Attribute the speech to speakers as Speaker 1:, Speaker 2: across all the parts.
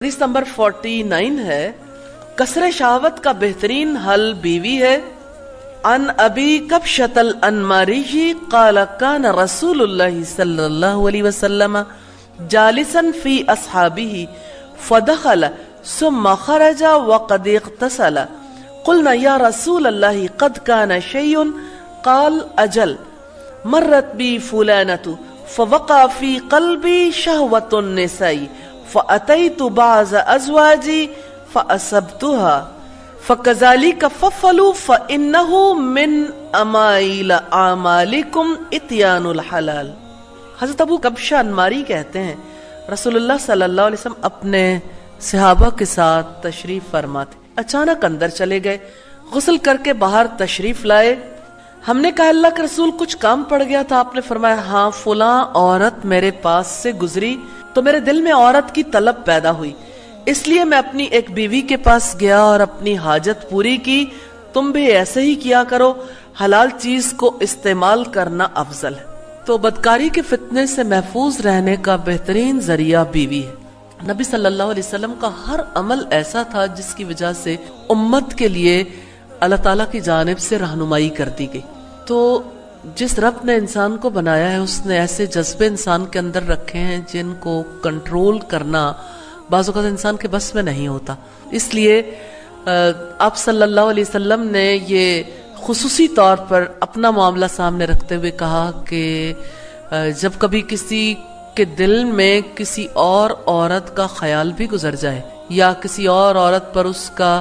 Speaker 1: حدیث نمبر 49 ہے، کسر شہوت کا بہترین حل بیوی ہے۔ عن ابی کبشۃ الانماری قال کان رسول اللہ صلی اللہ علیہ وسلم جالسا فی اصحابہ فدخل ثم خرج وقد اغتسل قلنا یا رسول اللہ قد کان شیء قال اجل مرت بی فلانۃ فوقع فی قلبی شہوۃ النساء فأتيت بعض أزواجي فأصبتها فكذلك فافعلوا فإنه من أمائل أعمالكم إتيان الحلال۔ حضرت ابو کبشہ انماری کہتے ہیں رسول اللہ صلی اللہ علیہ وسلم اپنے صحابہ کے ساتھ تشریف فرما تھے، اچانک اندر چلے گئے، غسل کر کے باہر تشریف لائے۔ ہم نے کہا اللہ کے رسول کچھ کام پڑ گیا تھا، آپ نے فرمایا ہاں فلاں عورت میرے پاس سے گزری تو میرے دل میں عورت کی طلب پیدا ہوئی، اس لیے میں اپنی ایک بیوی کے پاس گیا اور اپنی حاجت پوری کی۔ تم بھی ایسے ہی کیا کرو، حلال چیز کو استعمال کرنا افضل ہے۔ تو بدکاری کے فتنے سے محفوظ رہنے کا بہترین ذریعہ بیوی ہے۔ نبی صلی اللہ علیہ وسلم کا ہر عمل ایسا تھا جس کی وجہ سے امت کے لیے اللہ تعالیٰ کی جانب سے رہنمائی کر دی گئی۔ تو جس رب نے انسان کو بنایا ہے اس نے ایسے جذبے انسان کے اندر رکھے ہیں جن کو کنٹرول کرنا بعض اوقات انسان کے بس میں نہیں ہوتا، اس لیے آپ صلی اللہ علیہ وسلم نے یہ خصوصی طور پر اپنا معاملہ سامنے رکھتے ہوئے کہا کہ جب کبھی کسی کے دل میں کسی اور عورت کا خیال بھی گزر جائے یا کسی اور عورت پر اس کا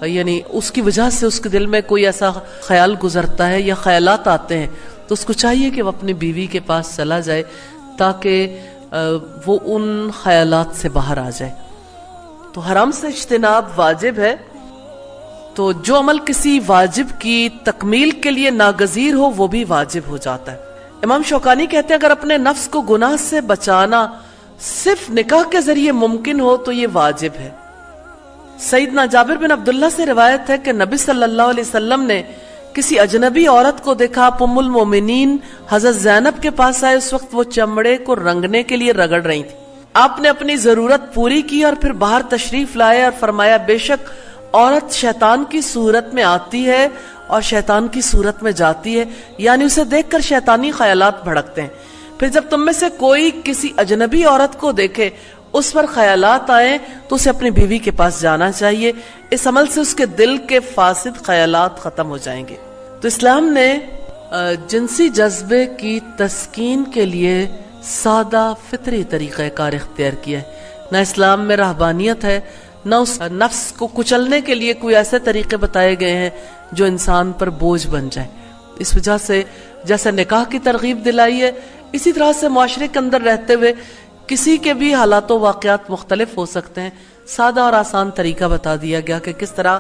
Speaker 1: یعنی اس کی وجہ سے اس کے دل میں کوئی ایسا خیال گزرتا ہے یا خیالات آتے ہیں تو اس کو چاہیے کہ وہ اپنی بیوی کے پاس چلا جائے تاکہ وہ ان خیالات سے باہر آ جائے۔ تو حرام سے اجتناب واجب ہے، تو جو عمل کسی واجب کی تکمیل کے لیے ناگزیر ہو وہ بھی واجب ہو جاتا ہے۔ امام شوکانی کہتے ہیں اگر اپنے نفس کو گناہ سے بچانا صرف نکاح کے ذریعے ممکن ہو تو یہ واجب ہے۔ سیدنا جابر بن عبداللہ سے روایت ہے کہ نبی صلی اللہ علیہ وسلم نے کسی اجنبی عورت کو دیکھا، آپ ام المومنین حضرت زینب کے پاس آئے، اس وقت وہ چمڑے کو رنگنے کے لیے رگڑ رہی تھی۔ آپ نے اپنی ضرورت پوری کی اور پھر باہر تشریف لائے اور فرمایا بے شک عورت شیطان کی صورت میں آتی ہے اور شیطان کی صورت میں جاتی ہے، یعنی اسے دیکھ کر شیطانی خیالات بھڑکتے ہیں۔ پھر جب تم میں سے کوئی کسی اجنبی عورت کو دیکھے اس پر خیالات آئیں تو اسے اپنی بیوی کے پاس جانا چاہیے، اس عمل سے اس کے دل کے فاسد خیالات ختم ہو جائیں گے۔ تو اسلام نے جنسی جذبے کی تسکین کے لیے سادہ فطری طریقہ کار اختیار کیا ہے۔ نہ اسلام میں رہبانیت ہے، نہ اس نفس کو کچلنے کے لیے کوئی ایسے طریقے بتائے گئے ہیں جو انسان پر بوجھ بن جائیں۔ اس وجہ سے جیسے نکاح کی ترغیب دلائی ہے اسی طرح سے معاشرے کے اندر رہتے ہوئے کسی کے بھی حالات و واقعات مختلف ہو سکتے ہیں، سادہ اور آسان طریقہ بتا دیا گیا کہ کس طرح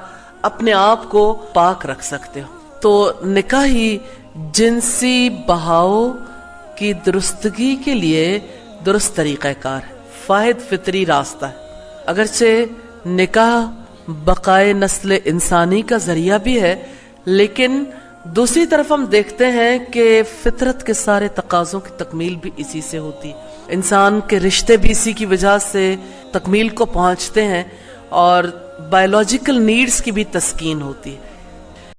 Speaker 1: اپنے آپ کو پاک رکھ سکتے ہو۔ تو نکاح ہی جنسی بہاؤ کی درستگی کے لیے درست طریقہ کار ہے، واحد فطری راستہ ہے۔ اگرچہ نکاح بقائے نسل انسانی کا ذریعہ بھی ہے، لیکن دوسری طرف ہم دیکھتے ہیں کہ فطرت کے سارے تقاضوں کی تکمیل بھی اسی سے ہوتی ہے، انسان کے رشتے بھی اسی کی وجہ سے تکمیل کو پہنچتے ہیں اور بایولوجیکل نیڈز کی بھی تسکین ہوتی ہے۔